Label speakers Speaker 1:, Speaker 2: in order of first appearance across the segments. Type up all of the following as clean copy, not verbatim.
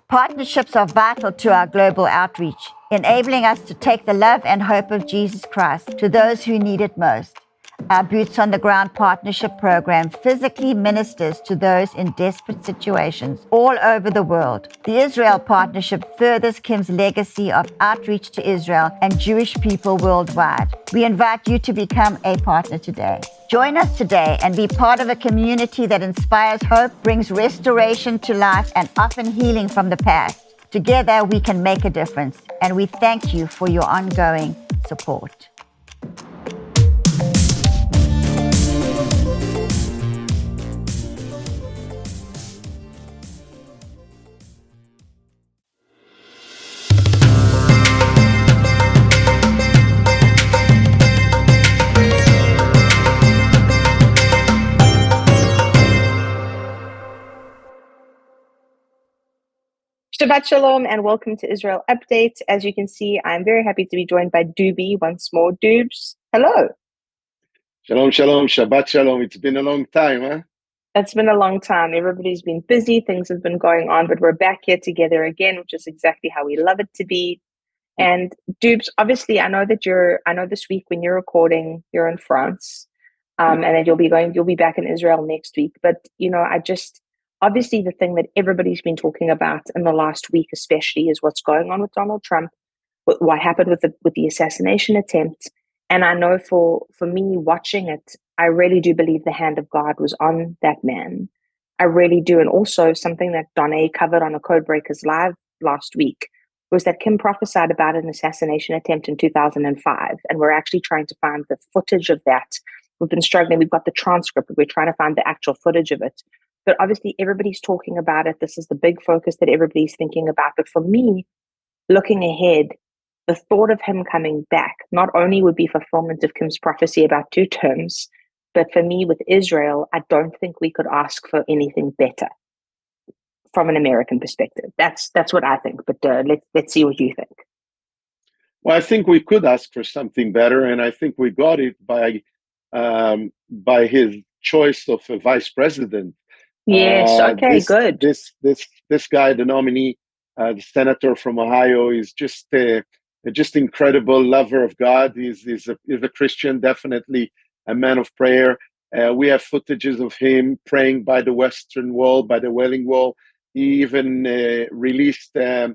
Speaker 1: Partnerships are vital to our global outreach, enabling us to take the love and hope of Jesus Christ to those who need it most. Our Boots on the Ground Partnership Program physically ministers to those in desperate situations all over the world. The Israel Partnership furthers Kim's legacy of outreach to Israel and Jewish people worldwide. We invite you to become a partner today. Join us today and be part of a community that inspires hope, brings restoration to life, and often healing from the past. Together, we can make a difference, and we thank you for your ongoing support.
Speaker 2: Shabbat Shalom and welcome to Israel Update. As you can see, I'm very happy to be joined by Doobie once more. Doobs, hello.
Speaker 3: Shalom, shalom, Shabbat Shalom. It's been a long time, huh?
Speaker 2: It's been a long time. Everybody's been busy. Things have been going on, but we're back here together again, which is exactly how we love it to be. And Doobs, obviously, I know this week when you're recording, you're in France, and then you'll be back in Israel next week. But, obviously, the thing that everybody's been talking about in the last week, especially, is what's going on with Donald Trump, what happened with the assassination attempt. And I know for me watching it, I really do believe the hand of God was on that man. I really do. And also something that Donna covered on a Codebreakers Live last week was that Kim prophesied about an assassination attempt in 2005. And we're actually trying to find the footage of that. We've been struggling. We've got the transcript, but we're trying to find the actual footage of it. But obviously, everybody's talking about it. This is the big focus that everybody's thinking about. But for me, looking ahead, the thought of him coming back not only would be fulfillment of Kim's prophecy about 2 terms, but for me, with Israel, I don't think we could ask for anything better from an American perspective. That's what I think. But let's see what you think.
Speaker 3: Well, I think we could ask for something better, and I think we got it by his choice of a vice president.
Speaker 2: Yes. Okay. Good.
Speaker 3: This guy, the nominee, the senator from Ohio, is just incredible lover of God. He's a Christian, definitely a man of prayer. We have footages of him praying by the Western Wall, by the Wailing Wall. He even released a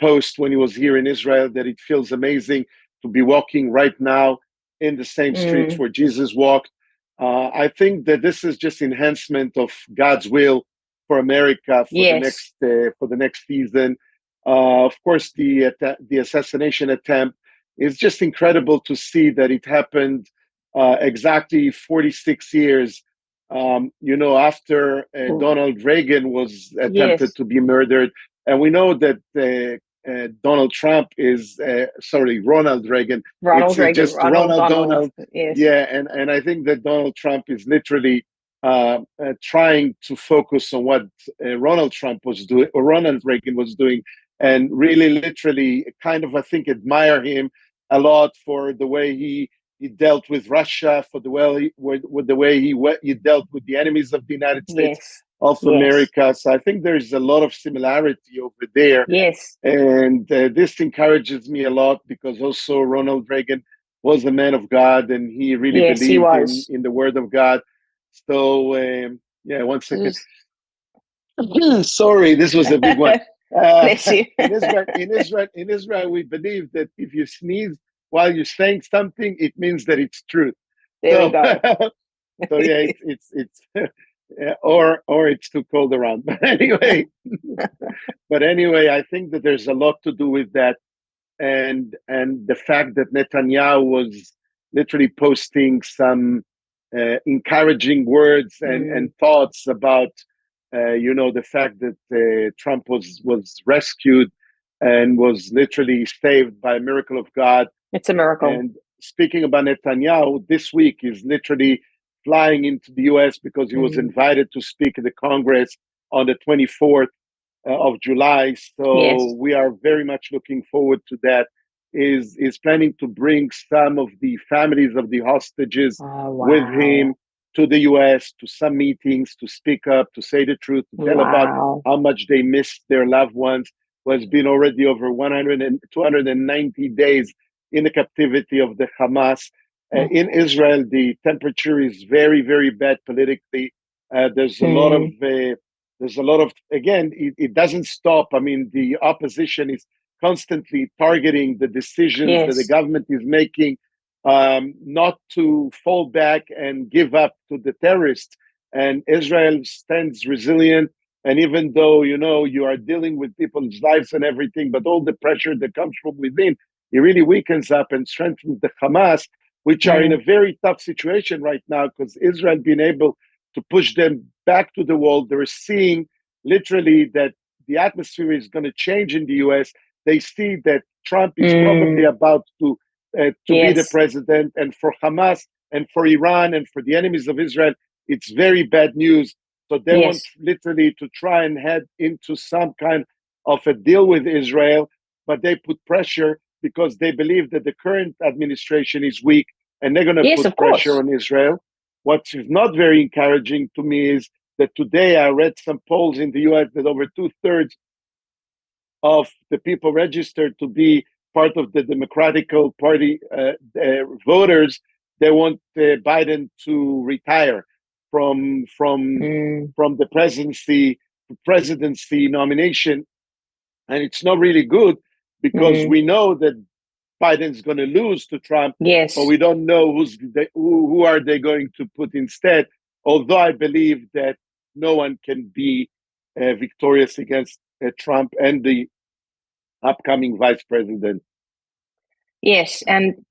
Speaker 3: post when he was here in Israel that it feels amazing to be walking right now in the same streets where Jesus walked. I think that this is just enhancement of God's will for America for the next season. Of course, the assassination attempt is just incredible to see that it happened exactly 46 years, after Donald Reagan was attempted to be murdered, and we know that Donald Trump is Ronald Reagan.
Speaker 2: Ronald Reagan,
Speaker 3: just Donald.
Speaker 2: Yes.
Speaker 3: Yeah, and I think that Donald Trump is literally trying to focus on what Ronald Reagan was doing, and really, literally, kind of, I think, admire him a lot for the way he dealt with Russia, for the way he dealt with the enemies of the United States of America. So I think there's a lot of similarity over there.
Speaker 2: Yes.
Speaker 3: And this encourages me a lot because also Ronald Reagan was a man of God and he really believed in the word of God. So, 1 second. Sorry, this was a big one.
Speaker 2: Bless you.
Speaker 3: In Israel, we believe that if you sneeze while you're saying something, it means that it's true.
Speaker 2: There we go.
Speaker 3: So it's or it's too cold around. But anyway, I think that there's a lot to do with that, and the fact that Netanyahu was literally posting some encouraging words and thoughts about the fact that Trump was rescued and was literally saved by a miracle of God.
Speaker 2: It's a miracle.
Speaker 3: And speaking about Netanyahu, this week is literally flying into the U.S. because he was invited to speak at the Congress on the 24th of July. So we are very much looking forward to that. Is planning to bring some of the families of the hostages with him. to the US, to some meetings, to speak up, to say the truth, to tell about how much they missed their loved ones, who has been already over 290 days in the captivity of the Hamas. In Israel, the temperature is very, very bad politically. There's a lot of, again, it doesn't stop. I mean, the opposition is constantly targeting the decisions that the government is making, not to fall back and give up to the terrorists. And Israel stands resilient. And even though, you are dealing with people's lives and everything, but all the pressure that comes from within, it really weakens up and strengthens the Hamas, which are in a very tough situation right now because Israel been able to push them back to the wall. They're seeing literally that the atmosphere is going to change in the US. They see that Trump is probably about to be the president. And for Hamas and for Iran and for the enemies of Israel, it's very bad news. So they want literally to try and head into some kind of a deal with Israel, but they put pressure because they believe that the current administration is weak and they're going to put pressure on Israel. What is not very encouraging to me is that today I read some polls in the US that over 2/3 of the people registered to be part of the Democratic Party voters, they want Biden to retire from the presidency nomination. And it's not really good because we know that Biden's going to lose to Trump, but we don't know who are they going to put instead. Although I believe that no one can be victorious against Trump and the upcoming vice president.
Speaker 2: Yes, and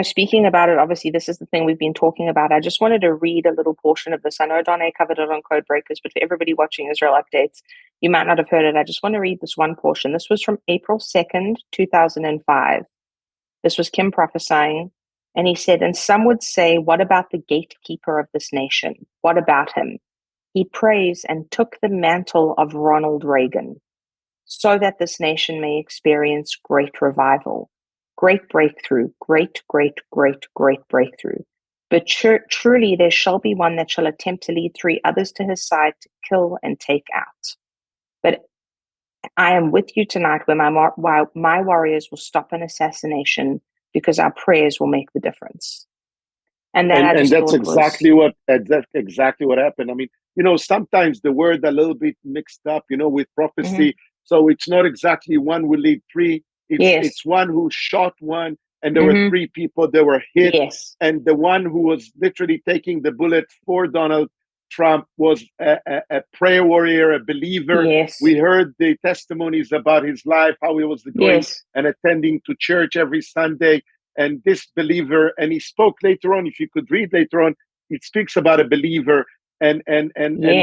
Speaker 2: speaking about it, obviously this is the thing we've been talking about. I just wanted to read a little portion of this. I know Donna covered it on Code Breakers, but for everybody watching Israel Updates, you might not have heard it. I just want to read this one portion. This was from April 2nd, 2005. This was Kim prophesying, and he said, and some would say, what about the gatekeeper of this nation? What about him? He prays and took the mantle of Ronald Reagan so that this nation may experience great revival, great breakthrough, great breakthrough. But truly there shall be one that shall attempt to lead 3 others to his side to kill and take out. But I am with you tonight where my warriors will stop an assassination because our prayers will make the difference. And
Speaker 3: that's exactly what happened. I mean, sometimes the word a little bit mixed up, with prophecy. So it's not exactly one will lead 3. It's one who shot one, and there were 3 people that were hit. And the one who was literally taking the bullet for Donald Trump was a prayer warrior, a believer. We heard the testimonies about his life, how he was going and attending to church every Sunday. And this believer, and he spoke later on, if you could read later on, it speaks about a believer. And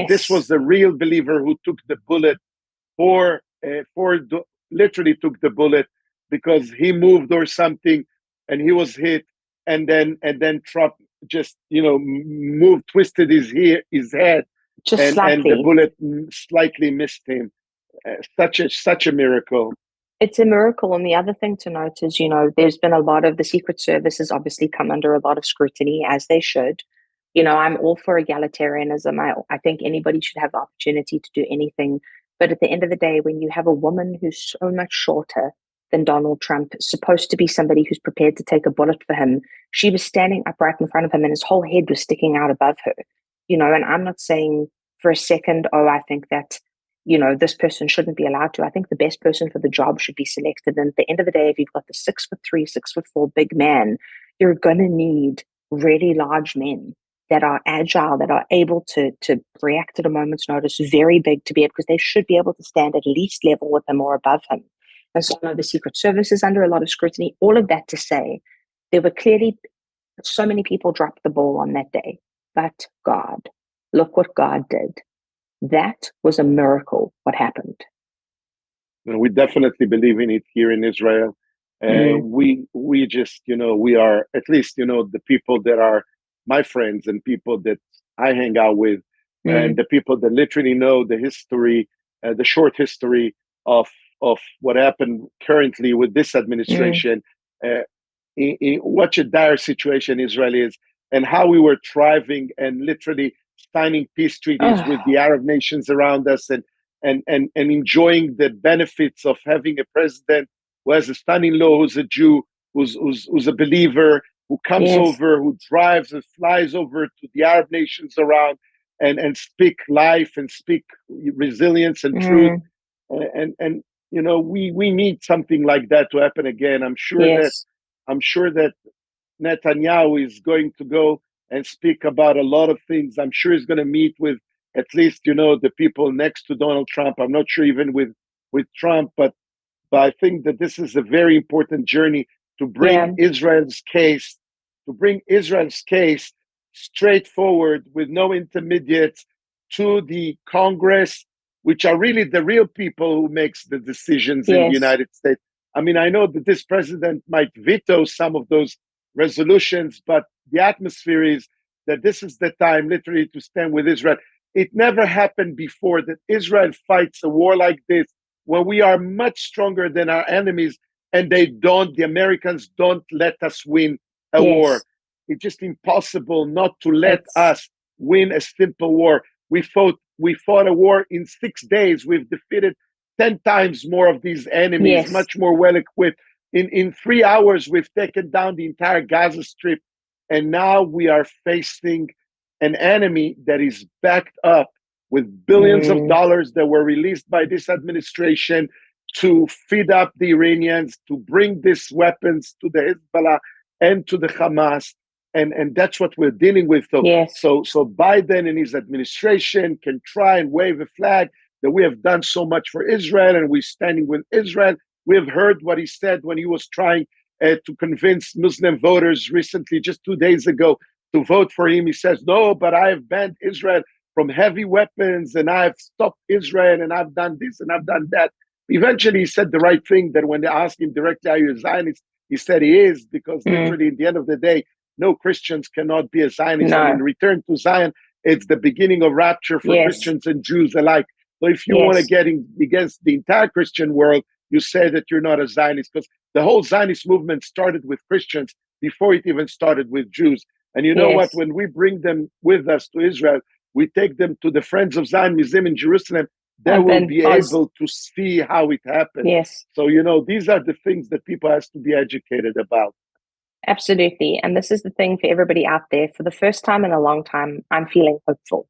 Speaker 3: this was the real believer who took the bullet literally took the bullet because he moved or something and he was hit. And then Trump just, twisted his head and the bullet slightly missed him. Such a miracle.
Speaker 2: It's a miracle. And the other thing to note is, there's been a lot of the Secret Service has obviously come under a lot of scrutiny, as they should. I'm all for egalitarianism. I think anybody should have the opportunity to do anything. But at the end of the day, when you have a woman who's so much shorter than Donald Trump, supposed to be somebody who's prepared to take a bullet for him, she was standing upright in front of him and his whole head was sticking out above her. And I'm not saying for a second, I think that, this person shouldn't be allowed to. I think the best person for the job should be selected. And at the end of the day, if you've got the 6'3", 6'4" big man, you're going to need really large men that are agile, that are able to react at a moment's notice, very big to be able, because they should be able to stand at least level with him or above him. And so I know the Secret Service is under a lot of scrutiny. All of that to say, there were clearly so many people dropped the ball on that day. But God, look what God did. That was a miracle, what happened.
Speaker 3: We definitely believe in it here in Israel. We just, we are, at least, the people that are my friends and people that I hang out with, and the people that literally know the history, the short history of what happened currently with this administration, in what a dire situation Israel is. and how we were thriving and literally signing peace treaties with the Arab nations around us, and enjoying the benefits of having a president who has a son-in-law who's a Jew, who's a believer, who comes over, who drives and flies over to the Arab nations around and speak life and speak resilience and truth. And we need something like that to happen again. I'm sure that Netanyahu is going to go and speak about a lot of things. I'm sure he's going to meet with at least, the people next to Donald Trump. I'm not sure even with Trump, but I think that this is a very important journey to bring Israel's case straightforward with no intermediates to the Congress, which are really the real people who makes the decisions in the United States. I mean, I know that this president might veto some of those resolutions, but the atmosphere is that this is the time literally to stand with Israel. It never happened before that Israel fights a war like this, where we are much stronger than our enemies, and the Americans don't let us win a war. It's just impossible not to let us win a simple war. We fought a war in 6 days. We've defeated 10 times more of these enemies, much more well equipped. In 3 hours, we've taken down the entire Gaza Strip. And now we are facing an enemy that is backed up with billions of dollars that were released by this administration to feed up the Iranians, to bring these weapons to the Hezbollah and to the Hamas. And that's what we're dealing with. So Biden and his administration can try and wave a flag that we have done so much for Israel and we're standing with Israel. We have heard what he said when he was trying to convince Muslim voters recently, just 2 days ago, to vote for him. He says, no, but I have banned Israel from heavy weapons and I've stopped Israel and I've done this and I've done that. Eventually, he said the right thing, that when they asked him directly, are you a Zionist? He said he is, because literally at the end of the day, no Christians cannot be a Zionist. I mean, return to Zion, it's the beginning of rapture for Christians and Jews alike. So if you want to get against the entire Christian world, you say that you're not a Zionist, because the whole Zionist movement started with Christians before it even started with Jews. And you know what? When we bring them with us to Israel, we take them to the Friends of Zion Museum in Jerusalem, they will be able to see how it happened. So, these are the things that people have to be educated about.
Speaker 2: Absolutely. And this is the thing for everybody out there. For the first time in a long time, I'm feeling hopeful.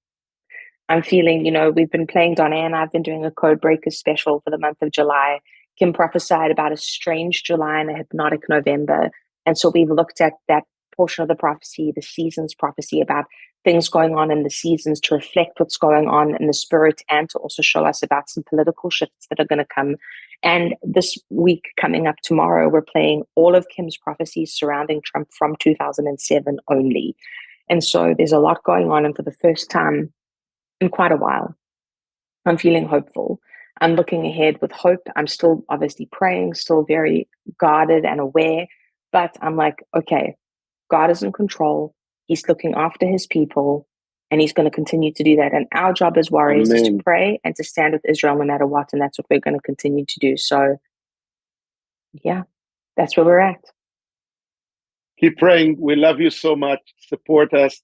Speaker 2: I'm feeling, we've been playing Donna and I've been doing a Code Breakers special for the month of July. Kim prophesied about a strange July and a hypnotic November. And so we've looked at that portion of the prophecy, the seasons prophecy, about things going on in the seasons to reflect what's going on in the spirit and to also show us about some political shifts that are going to come. And this week coming up tomorrow, we're playing all of Kim's prophecies surrounding Trump from 2007 only. And so there's a lot going on. And for the first time in quite a while, I'm feeling hopeful. I'm looking ahead with hope. I'm still obviously praying, still very guarded and aware. But I'm like, okay, God is in control. He's looking after his people, and he's going to continue to do that. And our job as warriors is to pray and to stand with Israel no matter what. And that's what we're going to continue to do. So, yeah, that's where we're at.
Speaker 3: Keep praying. We love you so much. Support us.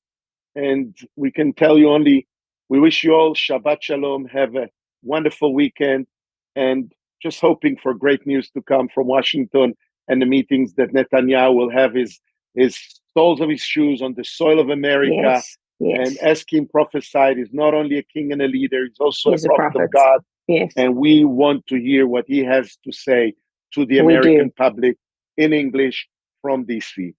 Speaker 3: And we can tell you only, we wish you all Shabbat Shalom. Have a wonderful weekend. And just hoping for great news to come from Washington and the meetings that Netanyahu will have his soles of his shoes on the soil of America. And as Kim prophesied, he's not only a king and a leader, he's also a prophet of God. And we want to hear what he has to say to the American public in English from DC.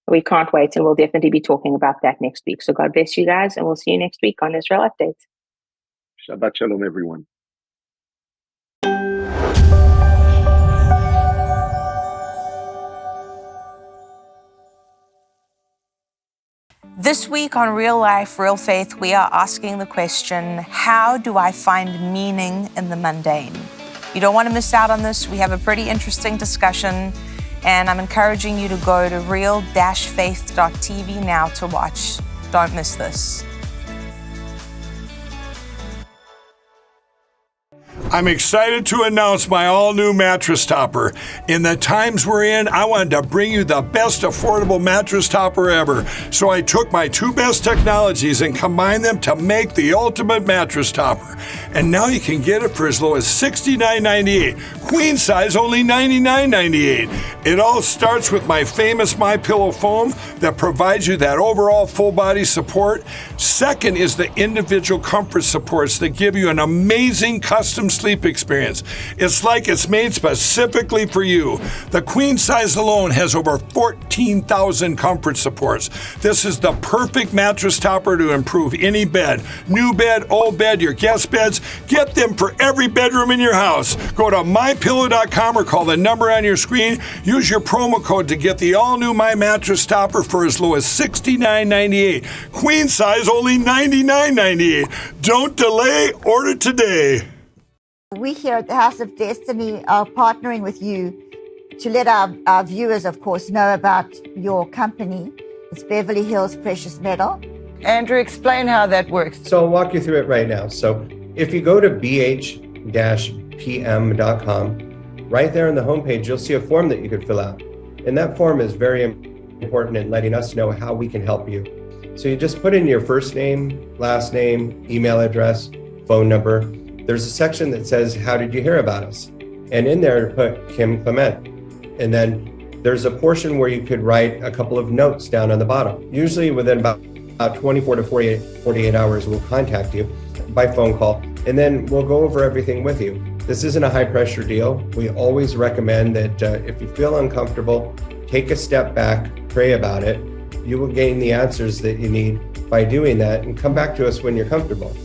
Speaker 2: We can't wait, and we'll definitely be talking about that next week. So God bless you guys, and we'll see you next week on Israel Update.
Speaker 3: Shabbat Shalom, everyone.
Speaker 4: This week on Real Life, Real Faith, we are asking the question, how do I find meaning in the mundane? You don't want to miss out on this. We have a pretty interesting discussion, and I'm encouraging you to go to real-faith.tv now to watch. Don't miss this.
Speaker 5: I'm excited to announce my all-new mattress topper. In the times we're in, I wanted to bring you the best affordable mattress topper ever. So I took my two best technologies and combined them to make the ultimate mattress topper. And now you can get it for as low as $69.98. Queen size only $99.98. It all starts with my famous MyPillow foam that provides you that overall full body support. Second is the individual comfort supports that give you an amazing custom sleep experience. It's like it's made specifically for you. The queen size alone has over 14,000 comfort supports. This is the perfect mattress topper to improve any bed. New bed, old bed, your guest beds. Get them for every bedroom in your house. Go to mypillow.com or call the number on your screen. Use your promo code to get the all-new My Mattress Topper for as low as $69.98. Queen size only $99.98. Don't delay, order today.
Speaker 1: We here at the House of Destiny are partnering with you to let our viewers, of course, know about your company. It's Beverly Hills Precious Metal.
Speaker 6: Andrew, explain how that works.
Speaker 7: So I'll walk you through it right now. So if you go to bh-pm.com, right there on the homepage, you'll see a form that you could fill out. And that form is very important in letting us know how we can help you. So you just put in your first name, last name, email address, phone number. There's a section that says, how did you hear about us? And in there, put Kim Clement. And then there's a portion where you could write a couple of notes down on the bottom. Usually within about 24 to 48 hours, we'll contact you by phone call, and then we'll go over everything with you. This isn't a high pressure deal. We always recommend that if you feel uncomfortable, take a step back, pray about it. You will gain the answers that you need by doing that, and come back to us when you're comfortable.